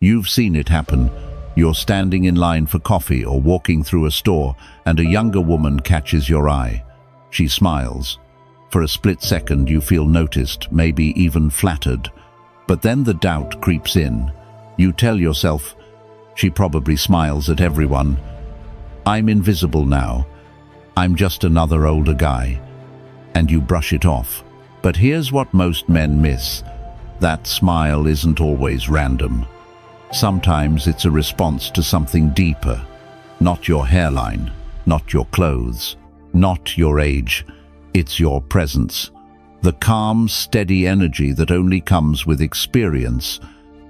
You've seen it happen. You're standing in line for coffee or walking through a store, and a younger woman catches your eye. She smiles. For a split second you feel noticed, maybe even flattered. But then the doubt creeps in. You tell yourself, she probably smiles at everyone. I'm invisible now. I'm just another older guy. And you brush it off. But here's what most men miss. That smile isn't always random. Sometimes it's a response to something deeper. Not your hairline, not your clothes, not your age. It's your presence. The calm, steady energy that only comes with experience.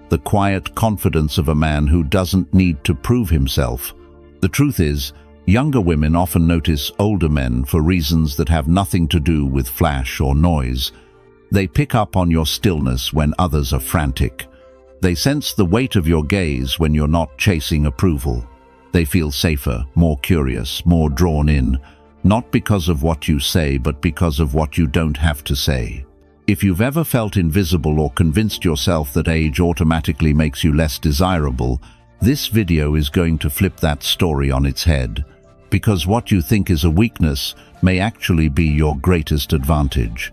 The quiet confidence of a man who doesn't need to prove himself. The truth is, younger women often notice older men for reasons that have nothing to do with flash or noise. They pick up on your stillness when others are frantic. They sense the weight of your gaze when you're not chasing approval. They feel safer, more curious, more drawn in, not because of what you say, but because of what you don't have to say. If you've ever felt invisible or convinced yourself that age automatically makes you less desirable, this video is going to flip that story on its head. Because what you think is a weakness may actually be your greatest advantage.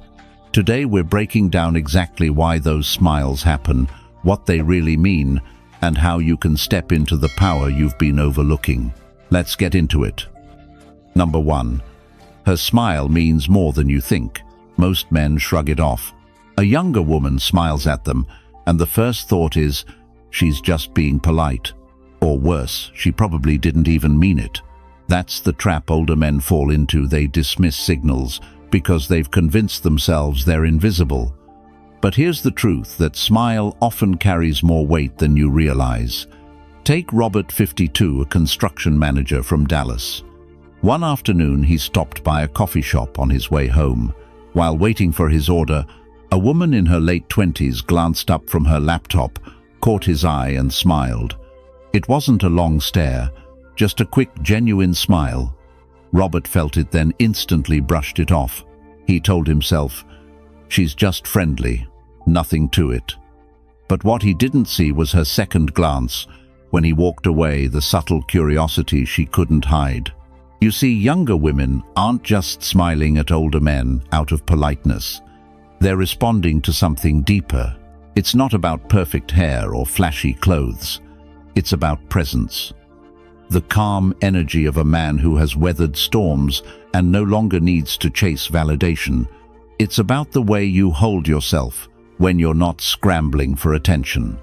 Today we're breaking down exactly why those smiles happen, what they really mean, and how you can step into the power you've been overlooking. Let's get into it. Number 1. Her smile means more than you think. Most men shrug it off. A younger woman smiles at them, and the first thought is, she's just being polite. Or worse, she probably didn't even mean it. That's the trap older men fall into. They dismiss signals because they've convinced themselves they're invisible. But here's the truth, that smile often carries more weight than you realize. Take Robert, 52, a construction manager from Dallas. One afternoon he stopped by a coffee shop on his way home. While waiting for his order, a woman in her late 20s glanced up from her laptop, caught his eye and smiled. It wasn't a long stare, just a quick, genuine smile. Robert felt it, then instantly brushed it off. He told himself, she's just friendly, nothing to it. But what he didn't see was her second glance. When he walked away, the subtle curiosity she couldn't hide. You see, younger women aren't just smiling at older men out of politeness. They're responding to something deeper. It's not about perfect hair or flashy clothes. It's about presence. The calm energy of a man who has weathered storms and no longer needs to chase validation. It's about the way you hold yourself when you're not scrambling for attention.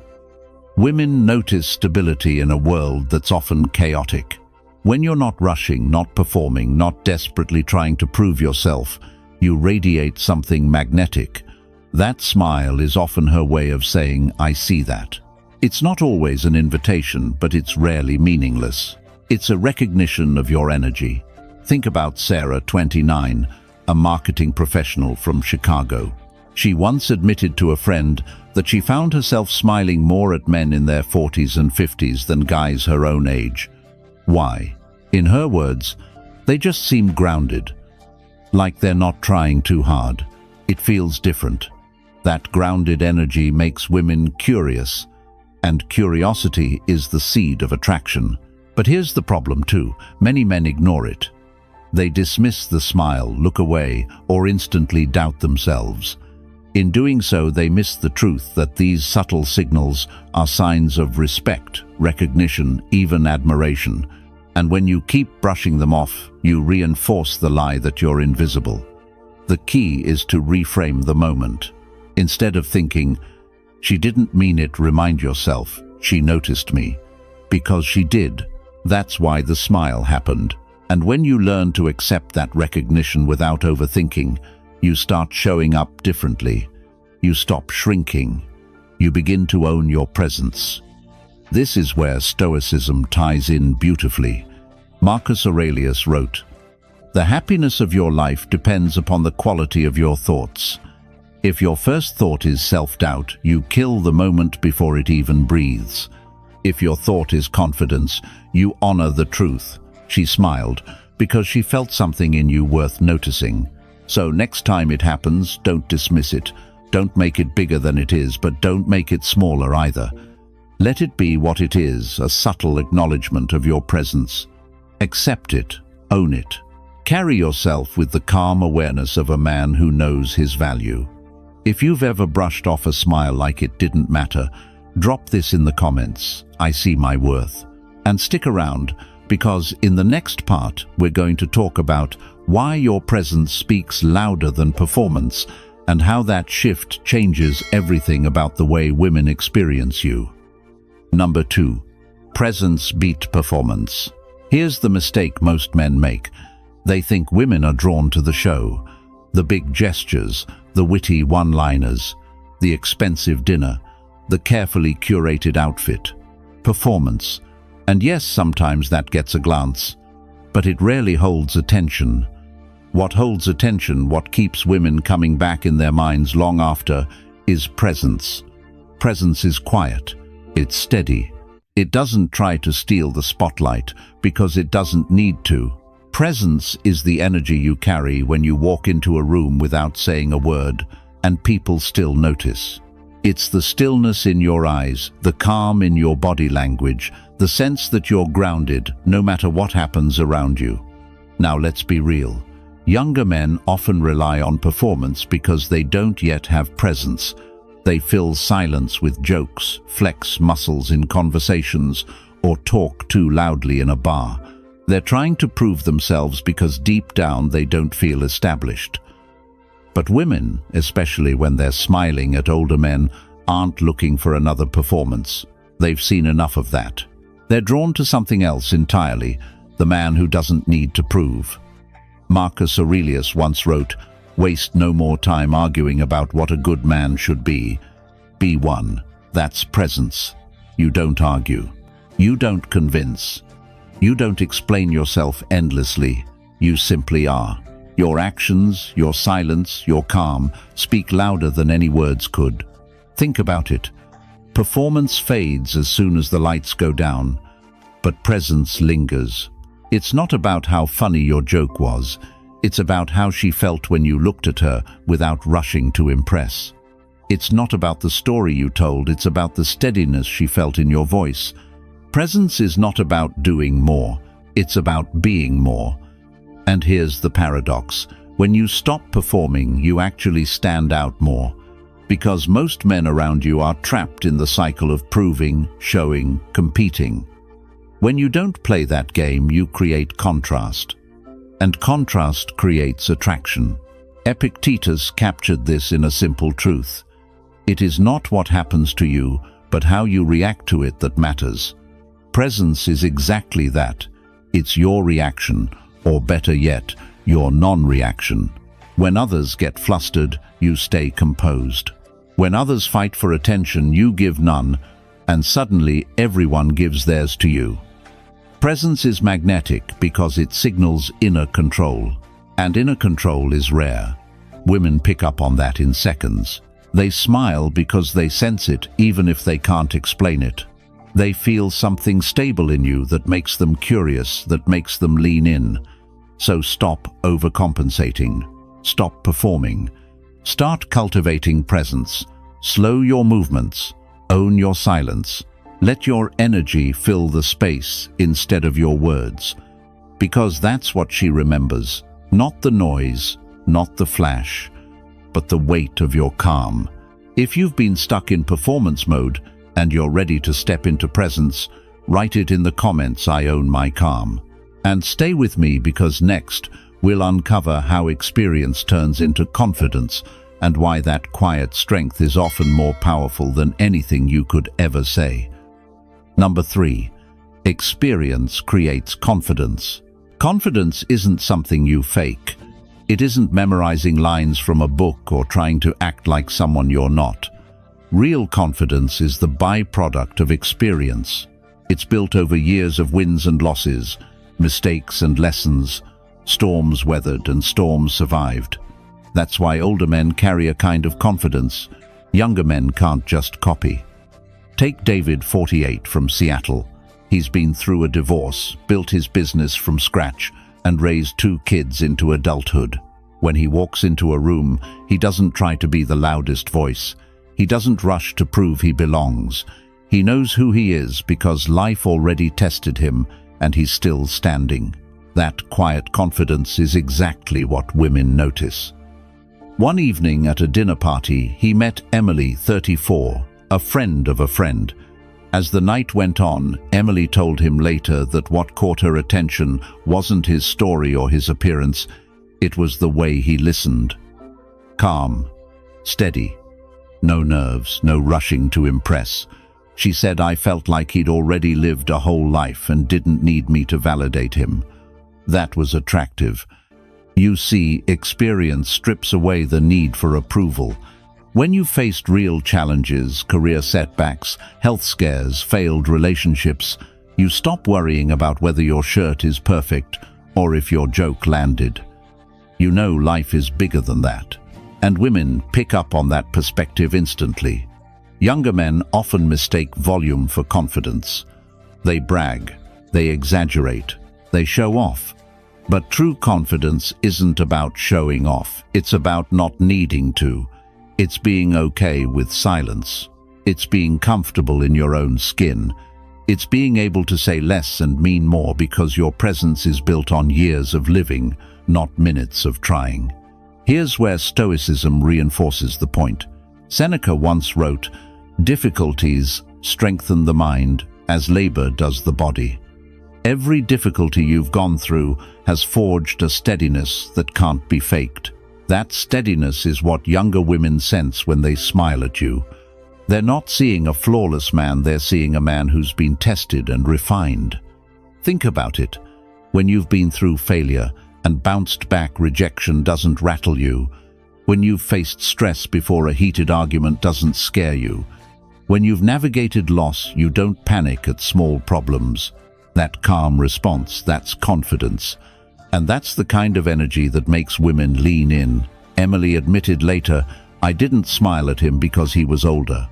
Women notice stability in a world that's often chaotic. When you're not rushing, not performing, not desperately trying to prove yourself, you radiate something magnetic. That smile is often her way of saying, I see that. It's not always an invitation, but it's rarely meaningless. It's a recognition of your energy. Think about Sarah, 29, a marketing professional from Chicago. She once admitted to a friend that she found herself smiling more at men in their 40s and 50s than guys her own age. Why? In her words, they just seem grounded, like they're not trying too hard. It feels different. That grounded energy makes women curious, and curiosity is the seed of attraction. But here's the problem too, many men ignore it. They dismiss the smile, look away, or instantly doubt themselves. In doing so, they miss the truth that these subtle signals are signs of respect, recognition, even admiration. And when you keep brushing them off, you reinforce the lie that you're invisible. The key is to reframe the moment. Instead of thinking, she didn't mean it, remind yourself, she noticed me. Because she did. That's why the smile happened. And when you learn to accept that recognition without overthinking, you start showing up differently. You stop shrinking. You begin to own your presence. This is where Stoicism ties in beautifully. Marcus Aurelius wrote, "The happiness of your life depends upon the quality of your thoughts. If your first thought is self-doubt, you kill the moment before it even breathes. If your thought is confidence, you honor the truth." She smiled because she felt something in you worth noticing. So next time it happens, don't dismiss it. Don't make it bigger than it is, but don't make it smaller either. Let it be what it is, a subtle acknowledgement of your presence. Accept it, own it. Carry yourself with the calm awareness of a man who knows his value. If you've ever brushed off a smile like it didn't matter, drop this in the comments. I see my worth. And stick around, because in the next part we're going to talk about why your presence speaks louder than performance and how that shift changes everything about the way women experience you. Number 2. Presence beat performance. Here's the mistake most men make. They think women are drawn to the show, the big gestures, the witty one-liners, the expensive dinner, the carefully curated outfit. Performance. And yes, sometimes that gets a glance, but it rarely holds attention. What holds attention, what keeps women coming back in their minds long after, is presence. Presence is quiet. It's steady. It doesn't try to steal the spotlight because it doesn't need to. Presence is the energy you carry when you walk into a room without saying a word, and people still notice. It's the stillness in your eyes, the calm in your body language, the sense that you're grounded no matter what happens around you. Now let's be real. Younger men often rely on performance because they don't yet have presence. They fill silence with jokes, flex muscles in conversations, or talk too loudly in a bar. They're trying to prove themselves because deep down they don't feel established. But women, especially when they're smiling at older men, aren't looking for another performance. They've seen enough of that. They're drawn to something else entirely, the man who doesn't need to prove. Marcus Aurelius once wrote, "Waste no more time arguing about what a good man should be. Be one." That's presence. You don't argue. You don't convince. You don't explain yourself endlessly. You simply are. Your actions, your silence, your calm speak louder than any words could. Think about it. Performance fades as soon as the lights go down, but presence lingers. It's not about how funny your joke was. It's about how she felt when you looked at her without rushing to impress. It's not about the story you told, it's about the steadiness she felt in your voice. Presence is not about doing more, it's about being more. And here's the paradox. When you stop performing, you actually stand out more. Because most men around you are trapped in the cycle of proving, showing, competing. When you don't play that game, you create contrast. And contrast creates attraction. Epictetus captured this in a simple truth. It is not what happens to you, but how you react to it that matters. Presence is exactly that. It's your reaction, or better yet, your non-reaction. When others get flustered, you stay composed. When others fight for attention, you give none, and suddenly everyone gives theirs to you. Presence is magnetic because it signals inner control, and inner control is rare. Women pick up on that in seconds. They smile because they sense it, even if they can't explain it. They feel something stable in you that makes them curious, that makes them lean in. So stop overcompensating. Stop performing. Start cultivating presence. Slow your movements. Own your silence. Let your energy fill the space instead of your words. Because that's what she remembers. Not the noise, not the flash, but the weight of your calm. If you've been stuck in performance mode and you're ready to step into presence, write it in the comments, "I own my calm." And stay with me, because next we'll uncover how experience turns into confidence and why that quiet strength is often more powerful than anything you could ever say. Number 3. Experience creates confidence. Confidence isn't something you fake. It isn't memorizing lines from a book or trying to act like someone you're not. Real confidence is the byproduct of experience. It's built over years of wins and losses, mistakes and lessons, storms weathered and storms survived. That's why older men carry a kind of confidence younger men can't just copy. Take David, 48, from Seattle. He's been through a divorce, built his business from scratch, and raised 2 kids into adulthood. When he walks into a room, he doesn't try to be the loudest voice. He doesn't rush to prove he belongs. He knows who he is because life already tested him and he's still standing. That quiet confidence is exactly what women notice. One evening at a dinner party, he met Emily, 34, a friend of a friend. As the night went on, Emily told him later that what caught her attention wasn't his story or his appearance, it was the way he listened. Calm, steady, no nerves, no rushing to impress. She said, "I felt like he'd already lived a whole life and didn't need me to validate him." That was attractive. You see, experience strips away the need for approval. When you've faced real challenges, career setbacks, health scares, failed relationships, you stop worrying about whether your shirt is perfect or if your joke landed. You know life is bigger than that. And women pick up on that perspective instantly. Younger men often mistake volume for confidence. They brag, they exaggerate, they show off. But true confidence isn't about showing off. It's about not needing to. It's being okay with silence. It's being comfortable in your own skin. It's being able to say less and mean more because your presence is built on years of living, not minutes of trying. Here's where Stoicism reinforces the point. Seneca once wrote, "Difficulties strengthen the mind as labor does the body." Every difficulty you've gone through has forged a steadiness that can't be faked. That steadiness is what younger women sense when they smile at you. They're not seeing a flawless man, they're seeing a man who's been tested and refined. Think about it. When you've been through failure and bounced back, rejection doesn't rattle you. When you've faced stress before a heated argument doesn't scare you. When you've navigated loss, you don't panic at small problems. That calm response, that's confidence. And that's the kind of energy that makes women lean in. Emily admitted later, "I didn't smile at him because he was older.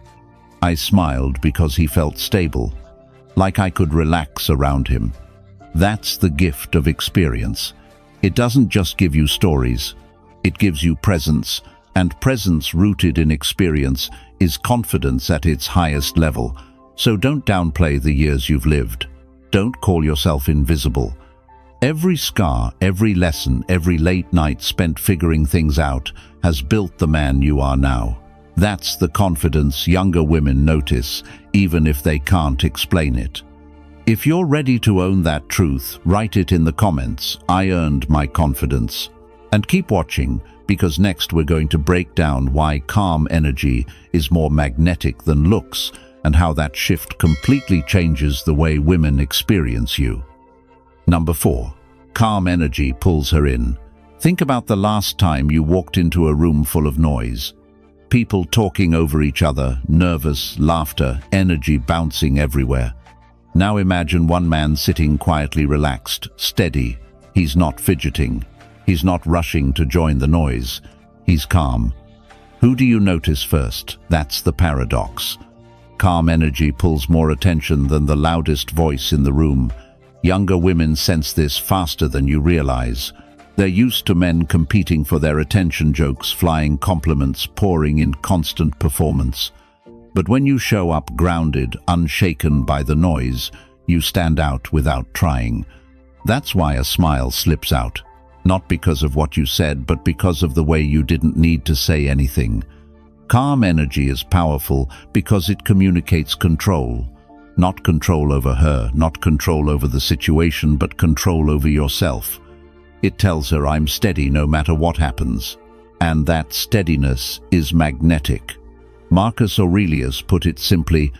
I smiled because he felt stable, like I could relax around him." That's the gift of experience. It doesn't just give you stories, it gives you presence, and presence rooted in experience is confidence at its highest level. So don't downplay the years you've lived. Don't call yourself invisible. Every scar, every lesson, every late night spent figuring things out has built the man you are now. That's the confidence younger women notice, even if they can't explain it. If you're ready to own that truth, write it in the comments. I earned my confidence. And keep watching, because next we're going to break down why calm energy is more magnetic than looks, and how that shift completely changes the way women experience you. Number 4. Calm energy pulls her in. Think about the last time you walked into a room full of noise. People talking over each other, nervous, laughter, energy bouncing everywhere. Now imagine one man sitting quietly relaxed, steady. He's not fidgeting. He's not rushing to join the noise. He's calm. Who do you notice first? That's the paradox. Calm energy pulls more attention than the loudest voice in the room. Younger women sense this faster than you realize. They're used to men competing for their attention, jokes, flying compliments, pouring in constant performance. But when you show up grounded, unshaken by the noise, you stand out without trying. That's why a smile slips out. Not because of what you said, but because of the way you didn't need to say anything. Calm energy is powerful because it communicates control. Not control over her, not control over the situation, but control over yourself. It tells her, "I'm steady no matter what happens." And that steadiness is magnetic. Marcus Aurelius put it simply,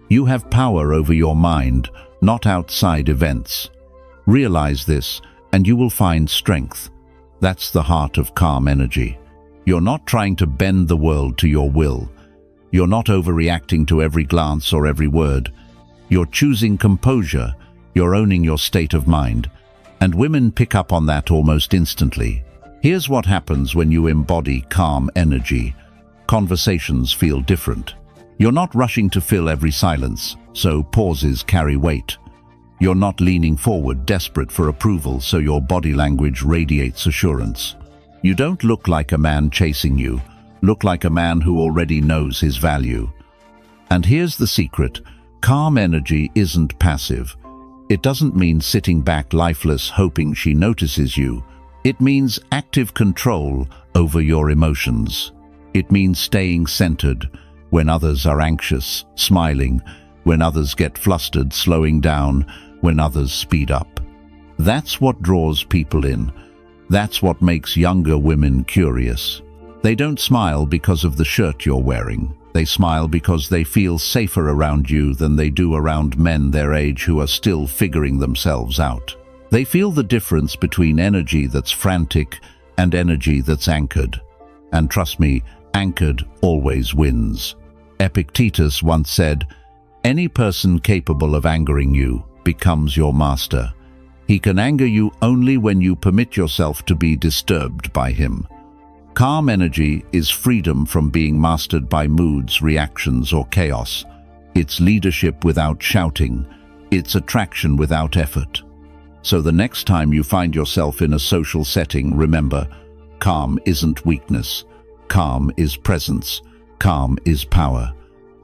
"You have power over your mind, not outside events." Realize this, and you will find strength. That's the heart of calm energy. You're not trying to bend the world to your will. You're not overreacting to every glance or every word. You're choosing composure. You're owning your state of mind. And women pick up on that almost instantly. Here's what happens when you embody calm energy. Conversations feel different. You're not rushing to fill every silence, so pauses carry weight. You're not leaning forward, desperate for approval, so your body language radiates assurance. You don't look like a man chasing you, look like a man who already knows his value. And here's the secret. Calm energy isn't passive. It doesn't mean sitting back lifeless hoping she notices you. It means active control over your emotions. It means staying centered when others are anxious, smiling when others get flustered, slowing down when others speed up. That's what draws people in. That's what makes younger women curious. They don't smile because of the shirt you're wearing. They smile because they feel safer around you than they do around men their age who are still figuring themselves out. They feel the difference between energy that's frantic and energy that's anchored. And trust me, anchored always wins. Epictetus once said, "Any person capable of angering you becomes your master. He can anger you only when you permit yourself to be disturbed by him." Calm energy is freedom from being mastered by moods, reactions, or chaos. It's leadership without shouting. It's attraction without effort. So the next time you find yourself in a social setting, remember, calm isn't weakness. Calm is presence. Calm is power.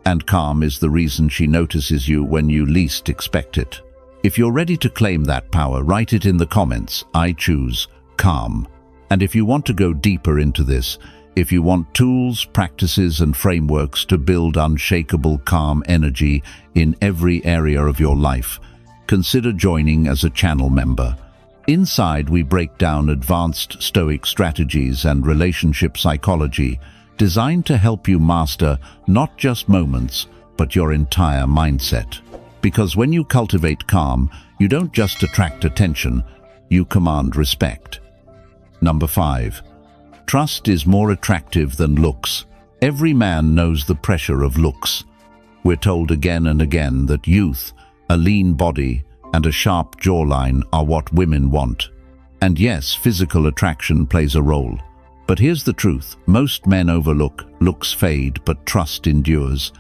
And calm is the reason she notices you when you least expect it. If you're ready to claim that power, write it in the comments. I choose calm. And if you want to go deeper into this, if you want tools, practices, and frameworks to build unshakable calm energy in every area of your life, consider joining as a channel member. Inside, we break down advanced Stoic strategies and relationship psychology designed to help you master not just moments, but your entire mindset. Because when you cultivate calm, you don't just attract attention, you command respect. Number 5. Trust is more attractive than looks. Every man knows the pressure of looks. We're told again and again that youth, a lean body, and a sharp jawline are what women want. And yes, physical attraction plays a role. But here's the truth. Most men overlook looks fade, but trust endures.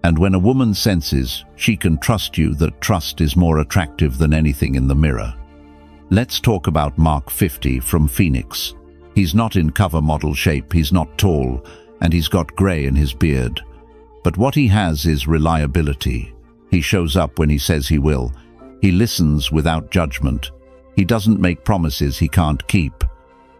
And when a woman senses she can trust you, that trust is more attractive than anything in the mirror. Let's talk about Mark 50 from Phoenix. He's not in cover model shape, he's not tall, and he's got grey in his beard. But what he has is reliability. He shows up when he says he will. He listens without judgment. He doesn't make promises he can't keep.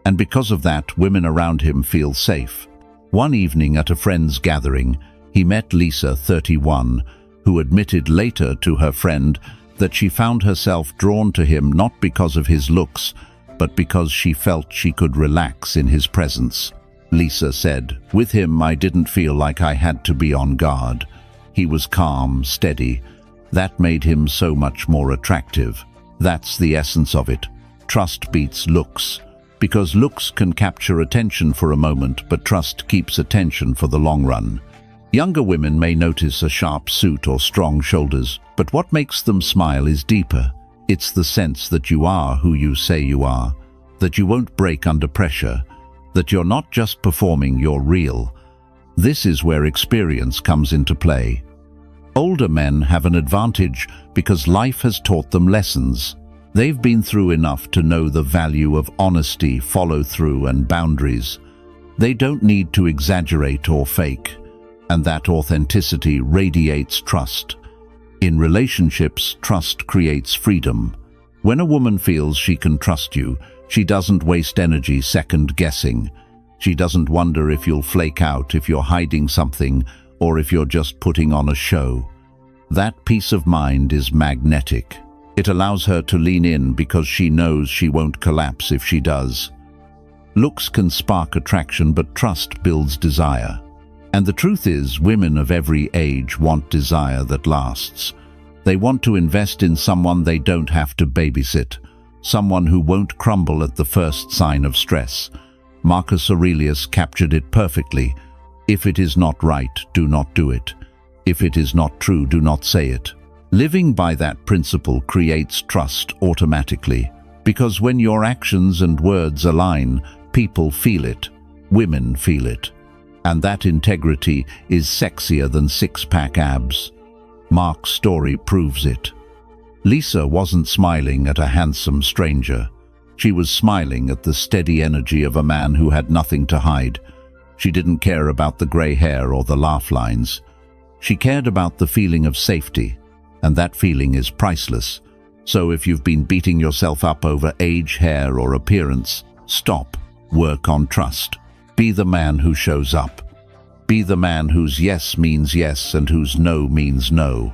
And because of that, women around him feel safe. One evening at a friend's gathering, he met Lisa, 31, who admitted later to her friend that she found herself drawn to him not because of his looks, but because she felt she could relax in his presence. Lisa said, "With him, I didn't feel like I had to be on guard. He was calm, steady. That made him so much more attractive." That's the essence of it. Trust beats looks. Because looks can capture attention for a moment, but trust keeps attention for the long run. Younger women may notice a sharp suit or strong shoulders, but what makes them smile is deeper. It's the sense that you are who you say you are, that you won't break under pressure, that you're not just performing, you're real. This is where experience comes into play. Older men have an advantage because life has taught them lessons. They've been through enough to know the value of honesty, follow-through, and boundaries. They don't need to exaggerate or fake. And that authenticity radiates trust. In relationships, trust creates freedom. When a woman feels she can trust you, she doesn't waste energy second-guessing. She doesn't wonder if you'll flake out, if you're hiding something, or if you're just putting on a show. That peace of mind is magnetic. It allows her to lean in because she knows she won't collapse if she does. Looks can spark attraction, but trust builds desire. And the truth is, women of every age want desire that lasts. They want to invest in someone they don't have to babysit, someone who won't crumble at the first sign of stress. Marcus Aurelius captured it perfectly. If it is not right, do not do it. If it is not true, do not say it. Living by that principle creates trust automatically, because when your actions and words align, people feel it, women feel it. And that integrity is sexier than six-pack abs. Mark's story proves it. Lisa wasn't smiling at a handsome stranger. She was smiling at the steady energy of a man who had nothing to hide. She didn't care about the grey hair or the laugh lines. She cared about the feeling of safety, and that feeling is priceless. So if you've been beating yourself up over age, hair, or appearance, stop. Work on trust. Be the man who shows up. Be the man whose yes means yes and whose no means no.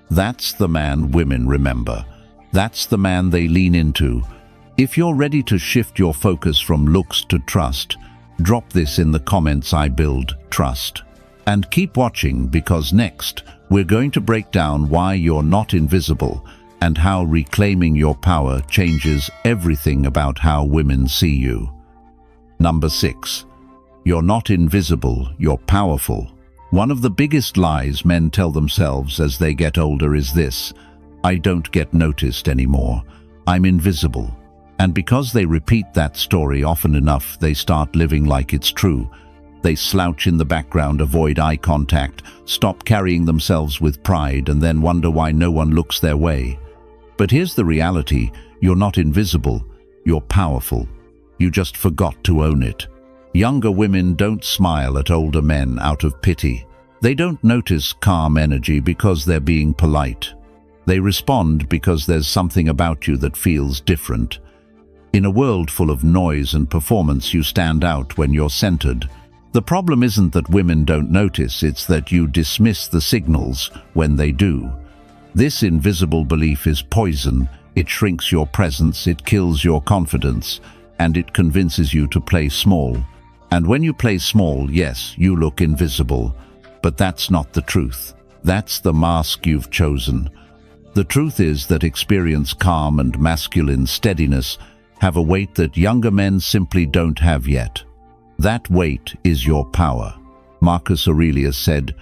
That's the man women remember. That's the man they lean into. If you're ready to shift your focus from looks to trust, drop this in the comments. I build trust. And keep watching, because next we're going to break down why you're not invisible and how reclaiming your power changes everything about how women see you. Number 6. You're not invisible, you're powerful. One of the biggest lies men tell themselves as they get older is this: I don't get noticed anymore. I'm invisible. And because they repeat that story often enough, they start living like it's true. They slouch in the background, avoid eye contact, stop carrying themselves with pride, and then wonder why no one looks their way. But here's the reality: you're not invisible, you're powerful. You just forgot to own it. Younger women don't smile at older men out of pity. They don't notice calm energy because they're being polite. They respond because there's something about you that feels different. In a world full of noise and performance, you stand out when you're centered. The problem isn't that women don't notice, it's that you dismiss the signals when they do. This invisible belief is poison. It shrinks your presence, it kills your confidence, and it convinces you to play small. And when you play small, yes, you look invisible. But that's not the truth. That's the mask you've chosen. The truth is that experience, calm, and masculine steadiness have a weight that younger men simply don't have yet. That weight is your power. Marcus Aurelius said,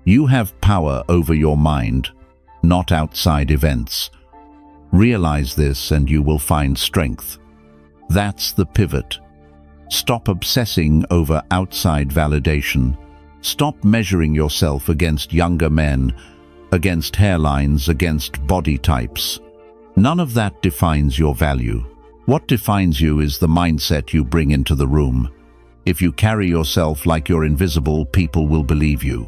"You have power over your mind, not outside events." Realize this and you will find strength. That's the pivot. Stop obsessing over outside validation. Stop measuring yourself against younger men, against hairlines, against body types. None of that defines your value. What defines you is the mindset you bring into the room. If you carry yourself like you're invisible, people will believe you.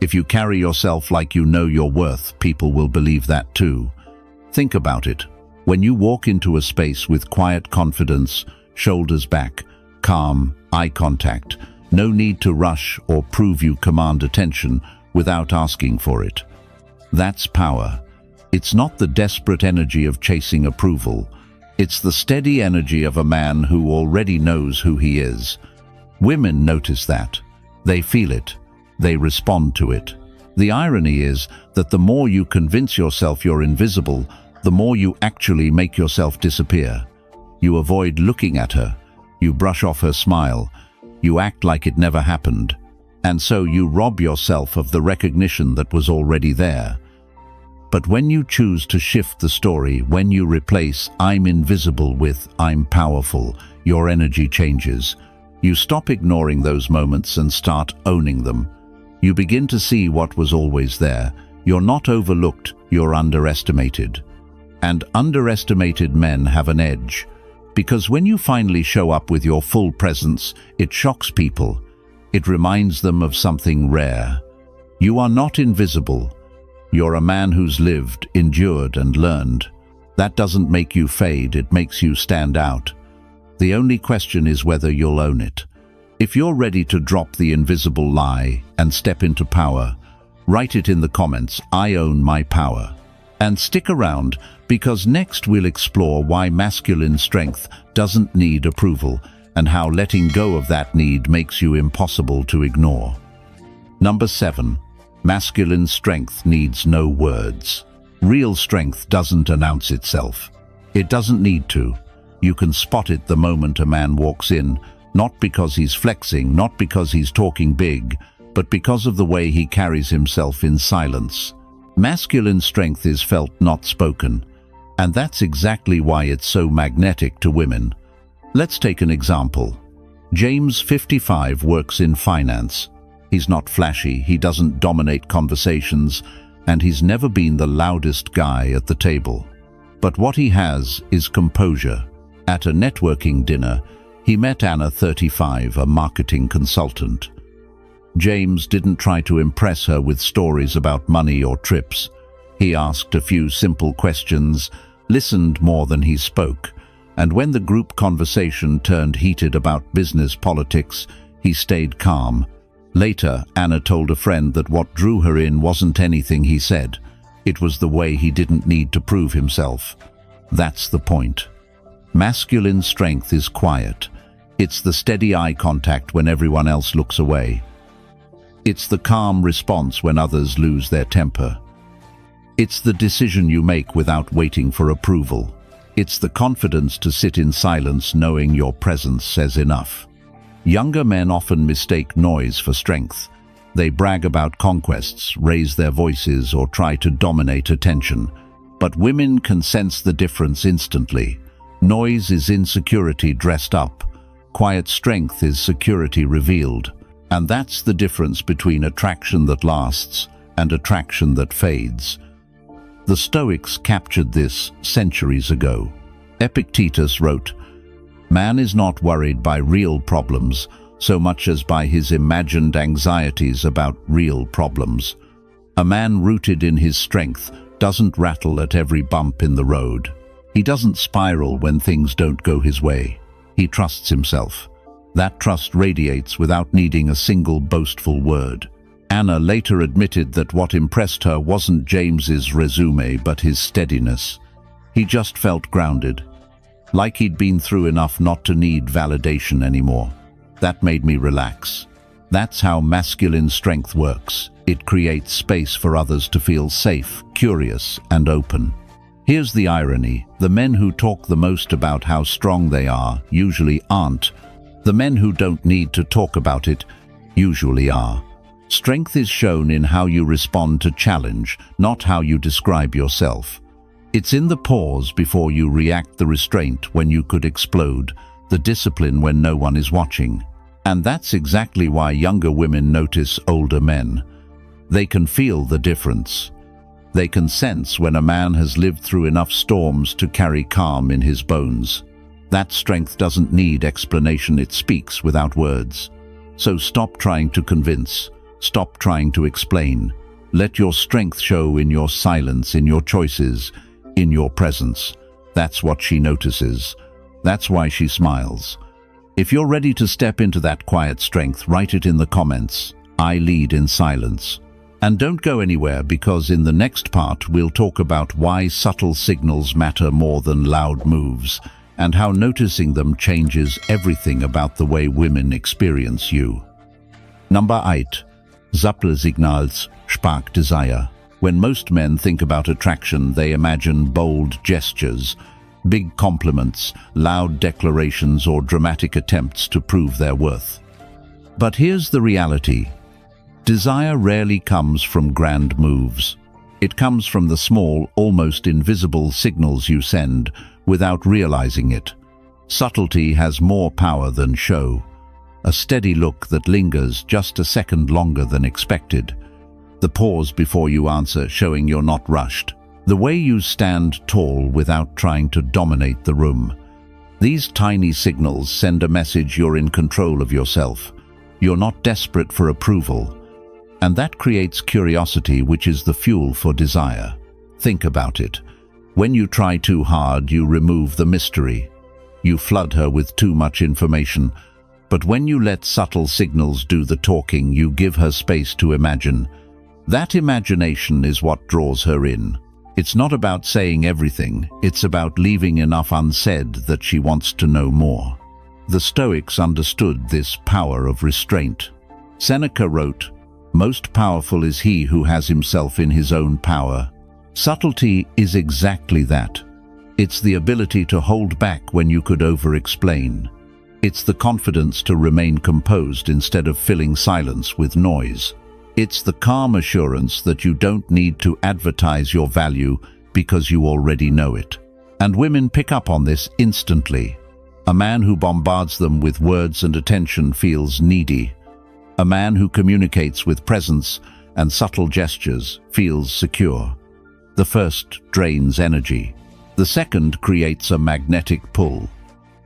If you carry yourself like you know your worth, people will believe that too. Think about it. When you walk into a space with quiet confidence, shoulders back, calm, eye contact, no need to rush or prove you command attention without asking for it. That's power. It's not the desperate energy of chasing approval. It's the steady energy of a man who already knows who he is. Women notice that. They feel it. They respond to it. The irony is that the more you convince yourself you're invisible, the more you actually make yourself disappear. You avoid looking at her. You brush off her smile. You act like it never happened. And so you rob yourself of the recognition that was already there. But when you choose to shift the story, when you replace "I'm invisible" with "I'm powerful," your energy changes. You stop ignoring those moments and start owning them. You begin to see what was always there. You're not overlooked, you're underestimated. And underestimated men have an edge. Because when you finally show up with your full presence, it shocks people. It reminds them of something rare. You are not invisible. You're a man who's lived, endured, and learned. That doesn't make you fade, it makes you stand out. The only question is whether you'll own it. If you're ready to drop the invisible lie and step into power, write it in the comments, "I own my power." And stick around, because next we'll explore why masculine strength doesn't need approval and how letting go of that need makes you impossible to ignore. Number 7. Masculine strength needs no words. Real strength doesn't announce itself. It doesn't need to. You can spot it the moment a man walks in, not because he's flexing, not because he's talking big, but because of the way he carries himself in silence. Masculine strength is felt, not spoken, and that's exactly why it's so magnetic to women. Let's take an example. James, 55, works in finance. He's not flashy, he doesn't dominate conversations, and he's never been the loudest guy at the table. But what he has is composure. At a networking dinner, he met Anna, 35, a marketing consultant. James didn't try to impress her with stories about money or trips. He asked a few simple questions, listened more than he spoke, and when the group conversation turned heated about business politics, he stayed calm. Later, Anna told a friend that what drew her in wasn't anything he said. It was the way he didn't need to prove himself. That's the point. Masculine strength is quiet. It's the steady eye contact when everyone else looks away. It's the calm response when others lose their temper. It's the decision you make without waiting for approval. It's the confidence to sit in silence knowing your presence says enough. Younger men often mistake noise for strength. They brag about conquests, raise their voices, or try to dominate attention. But women can sense the difference instantly. Noise is insecurity dressed up. Quiet strength is security revealed. And that's the difference between attraction that lasts and attraction that fades. The Stoics captured this centuries ago. Epictetus wrote, "Man is not worried by real problems so much as by his imagined anxieties about real problems. A man rooted in his strength doesn't rattle at every bump in the road. He doesn't spiral when things don't go his way. He trusts himself. That trust radiates without needing a single boastful word." Anna later admitted that what impressed her wasn't James's resume but his steadiness. He just felt grounded, like he'd been through enough not to need validation anymore. That made me relax. That's how masculine strength works. It creates space for others to feel safe, curious, and open. Here's the irony. The men who talk the most about how strong they are usually aren't. The men who don't need to talk about it usually are. Strength is shown in how you respond to challenge, not how you describe yourself. It's in the pause before you react, the restraint when you could explode, the discipline when no one is watching. And that's exactly why younger women notice older men. They can feel the difference. They can sense when a man has lived through enough storms to carry calm in his bones. That strength doesn't need explanation, it speaks without words. So stop trying to convince. Stop trying to explain. Let your strength show in your silence, in your choices, in your presence. That's what she notices. That's why she smiles. If you're ready to step into that quiet strength, write it in the comments. I lead in silence. And don't go anywhere, because in the next part we'll talk about why subtle signals matter more than loud moves, and how noticing them changes everything about the way women experience you. Number 8. Subtle signals spark desire. When most men think about attraction, they imagine bold gestures, big compliments, loud declarations, or dramatic attempts to prove their worth. But here's the reality. Desire rarely comes from grand moves. It comes from the small, almost invisible signals you send without realizing it. Subtlety has more power than show. A steady look that lingers just a second longer than expected. The pause before you answer, showing you're not rushed. The way you stand tall without trying to dominate the room. These tiny signals send a message you're in control of yourself. You're not desperate for approval. And that creates curiosity, which is the fuel for desire. Think about it. When you try too hard, you remove the mystery. You flood her with too much information. But when you let subtle signals do the talking, you give her space to imagine. That imagination is what draws her in. It's not about saying everything, it's about leaving enough unsaid that she wants to know more. The Stoics understood this power of restraint. Seneca wrote, "Most powerful is he who has himself in his own power." Subtlety is exactly that. It's the ability to hold back when you could over-explain. It's the confidence to remain composed instead of filling silence with noise. It's the calm assurance that you don't need to advertise your value because you already know it. And women pick up on this instantly. A man who bombards them with words and attention feels needy. A man who communicates with presence and subtle gestures feels secure. The first drains energy. The second creates a magnetic pull.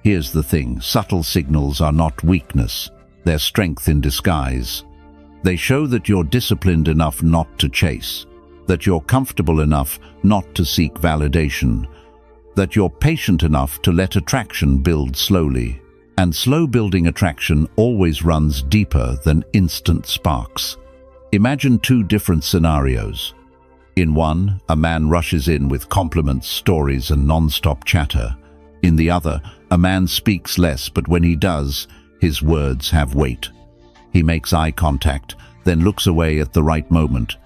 Here's the thing, subtle signals are not weakness, they're strength in disguise. They show that you're disciplined enough not to chase. that you're comfortable enough not to seek validation, that you're patient enough to let attraction build slowly. And slow-building attraction always runs deeper than instant sparks. Imagine two different scenarios. In one, a man rushes in with compliments, stories, and non-stop chatter. In the other, a man speaks less, but when he does, his words have weight. He makes eye contact, then looks away at the right moment.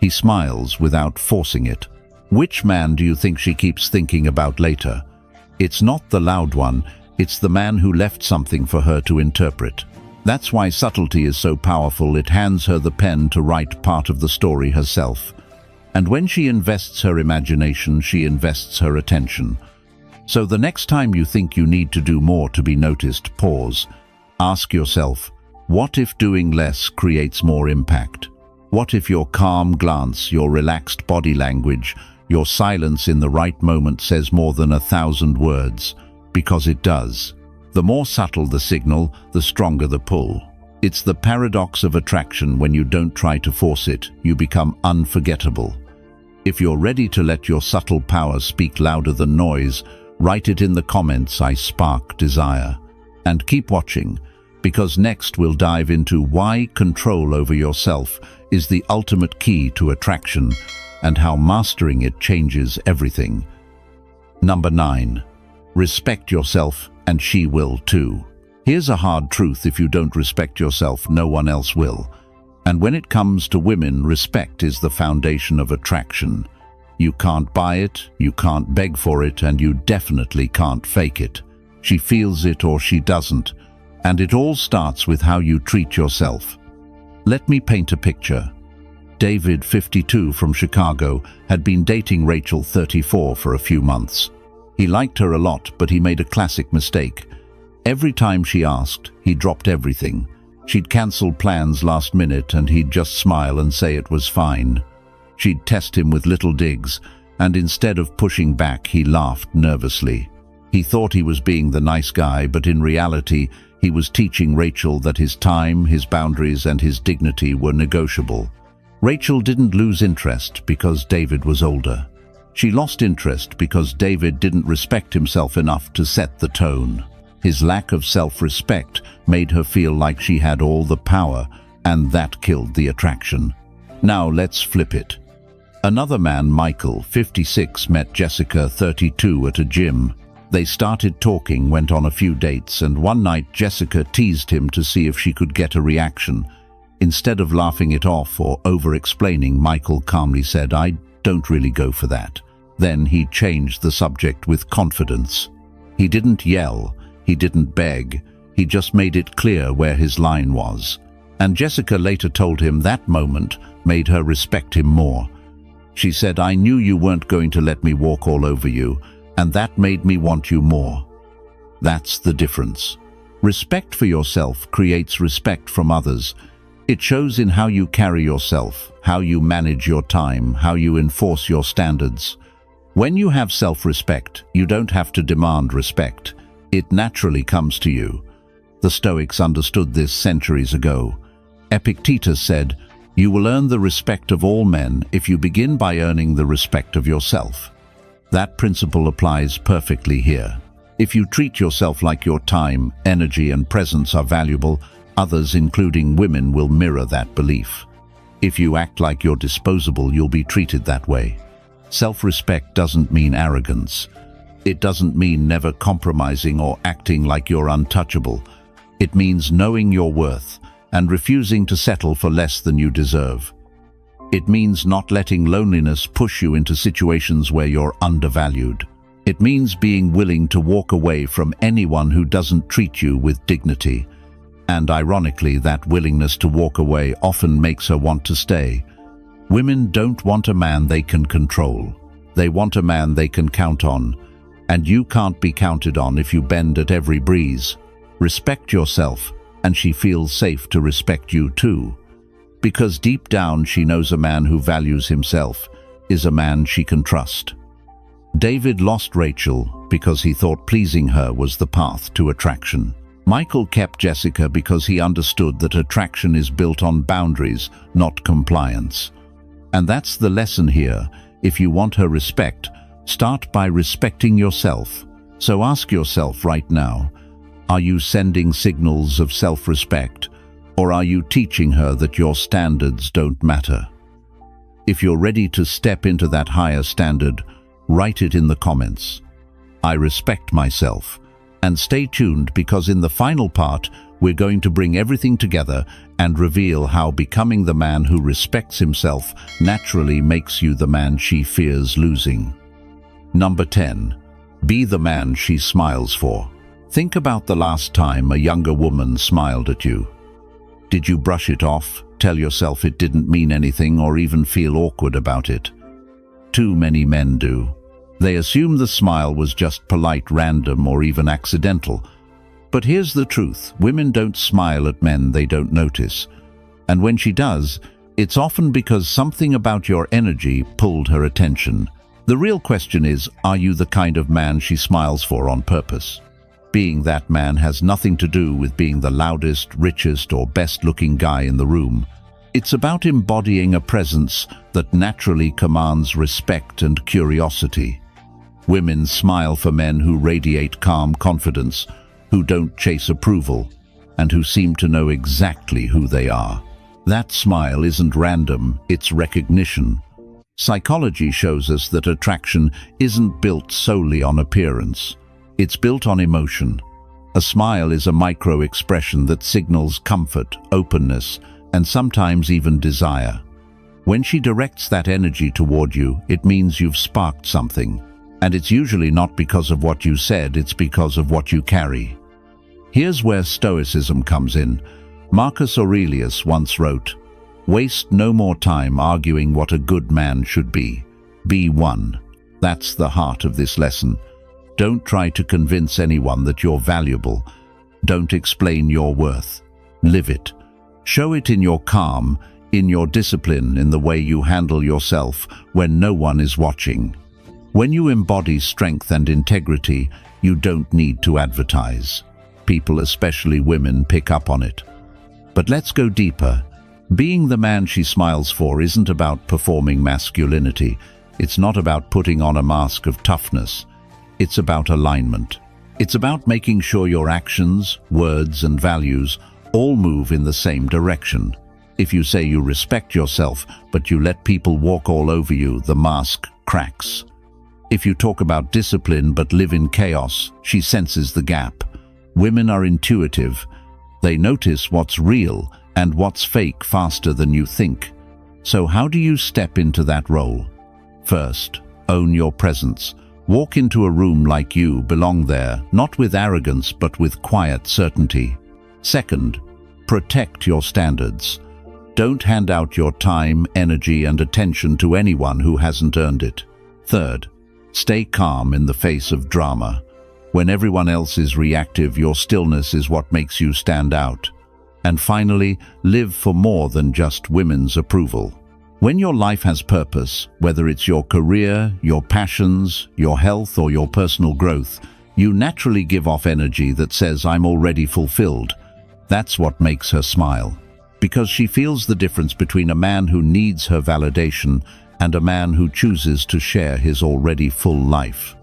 He smiles without forcing it. Which man do you think she keeps thinking about later? It's not the loud one, it's the man who left something for her to interpret. That's why subtlety is so powerful. It hands her the pen to write part of the story herself. And when she invests her imagination, she invests her attention. So the next time you think you need to do more to be noticed, pause. Ask yourself, what if doing less creates more impact? What if your calm glance, your relaxed body language, your silence in the right moment says more than 1,000 words? Because it does. The more subtle the signal, the stronger the pull. It's the paradox of attraction. When you don't try to force it, you become unforgettable. If you're ready to let your subtle power speak louder than noise, write it in the comments, I spark desire. And keep watching, because next we'll dive into why control over yourself is the ultimate key to attraction and how mastering it changes everything. Number 9. Respect yourself and she will too. Here's a hard truth: if you don't respect yourself, no one else will. And when it comes to women, respect is the foundation of attraction. You can't buy it, you can't beg for it, and you definitely can't fake it. She feels it or she doesn't, and it all starts with how you treat yourself. Let me paint a picture. David, 52, from Chicago, had been dating Rachel, 34, for a few months. He liked her a lot, but he made a classic mistake. Every time she asked, he dropped everything. She'd cancel plans last minute and he'd just smile and say it was fine. She'd test him with little digs, and instead of pushing back, he laughed nervously. He thought he was being the nice guy, but in reality, he was teaching Rachel that his time, his boundaries, and his dignity were negotiable. Rachel didn't lose interest because David was older. She lost interest because David didn't respect himself enough to set the tone. His lack of self-respect made her feel like she had all the power, and that killed the attraction. Now let's flip it. Another man, Michael, 56, met Jessica, 32, at a gym. They started talking, went on a few dates, and one night Jessica teased him to see if she could get a reaction. Instead of laughing it off or over-explaining, Michael calmly said, "I don't really go for that." Then he changed the subject with confidence. He didn't yell, he didn't beg, he just made it clear where his line was. And Jessica later told him that moment made her respect him more. She said, "I knew you weren't going to let me walk all over you, and that made me want you more." That's the difference. Respect for yourself creates respect from others. It shows in how you carry yourself, how you manage your time, how you enforce your standards. When you have self-respect, you don't have to demand respect. It naturally comes to you. The Stoics understood this centuries ago. Epictetus said, "You will earn the respect of all men if you begin by earning the respect of yourself." That principle applies perfectly here. If you treat yourself like your time, energy, and presence are valuable, others, including women, will mirror that belief. If you act like you're disposable, you'll be treated that way. Self-respect doesn't mean arrogance. It doesn't mean never compromising or acting like you're untouchable. It means knowing your worth and refusing to settle for less than you deserve. It means not letting loneliness push you into situations where you're undervalued. It means being willing to walk away from anyone who doesn't treat you with dignity. And ironically, that willingness to walk away often makes her want to stay. Women don't want a man they can control. They want a man they can count on. And you can't be counted on if you bend at every breeze. Respect yourself, and she feels safe to respect you too. Because deep down she knows a man who values himself is a man she can trust. David lost Rachel because he thought pleasing her was the path to attraction. Michael kept Jessica because he understood that attraction is built on boundaries, not compliance. And that's the lesson here. If you want her respect, start by respecting yourself. So ask yourself right now, are you sending signals of self-respect, or are you teaching her that your standards don't matter? If you're ready to step into that higher standard, write it in the comments. I respect myself. And stay tuned, because in the final part, we're going to bring everything together and reveal how becoming the man who respects himself naturally makes you the man she fears losing. Number 10. Be the man she smiles for. Think about the last time a younger woman smiled at you. Did you brush it off, tell yourself it didn't mean anything, or even feel awkward about it? Too many men do. They assume the smile was just polite, random, or even accidental. But here's the truth. Women don't smile at men they don't notice. And when she does, it's often because something about your energy pulled her attention. The real question is, are you the kind of man she smiles for on purpose? Being that man has nothing to do with being the loudest, richest, or best-looking guy in the room. It's about embodying a presence that naturally commands respect and curiosity. Women smile for men who radiate calm confidence, who don't chase approval, and who seem to know exactly who they are. That smile isn't random, it's recognition. Psychology shows us that attraction isn't built solely on appearance. It's built on emotion. A smile is a micro-expression that signals comfort, openness, and sometimes even desire. When she directs that energy toward you, it means you've sparked something. And it's usually not because of what you said, it's because of what you carry. Here's where Stoicism comes in. Marcus Aurelius once wrote, "Waste no more time arguing what a good man should be. Be one." That's the heart of this lesson. Don't try to convince anyone that you're valuable. Don't explain your worth. Live it. Show it in your calm, in your discipline, in the way you handle yourself when no one is watching. When you embody strength and integrity, you don't need to advertise. People, especially women, pick up on it. But let's go deeper. Being the man she smiles for isn't about performing masculinity. It's not about putting on a mask of toughness. It's about alignment. It's about making sure your actions, words, and values all move in the same direction. If you say you respect yourself, but you let people walk all over you, the mask cracks. If you talk about discipline but live in chaos, she senses the gap. Women are intuitive. They notice what's real and what's fake faster than you think. So how do you step into that role? First, own your presence. Walk into a room like you belong there, not with arrogance but with quiet certainty. Second, protect your standards. Don't hand out your time, energy, and attention to anyone who hasn't earned it. Third, stay calm in the face of drama. When everyone else is reactive, your stillness is what makes you stand out. And finally, live for more than just women's approval. When your life has purpose, whether it's your career, your passions, your health, or your personal growth, you naturally give off energy that says, "I'm already fulfilled." That's what makes her smile. Because she feels the difference between a man who needs her validation and a man who chooses to share his already full life.